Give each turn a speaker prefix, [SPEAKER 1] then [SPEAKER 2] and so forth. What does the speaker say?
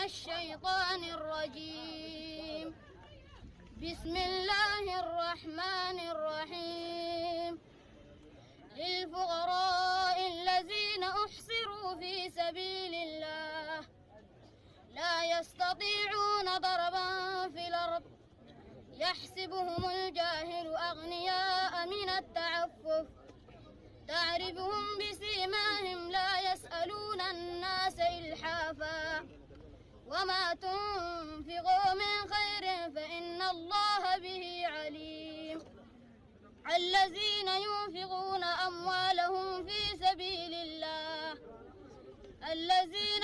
[SPEAKER 1] الشيطان الرجيم. بسم الله الرحمن الرحيم. للفقراء الذين أحصروا في سبيل الله لا يستطيعون ضربا في الأرض يحسبهم الجاهل أغنياء من التعفف تعرفهم بسيماهم لا يسألون الناس إلحافا وما تنفقوا من خير فإن الله به عليم. الذين ينفقون أموالهم في سبيل الله الذين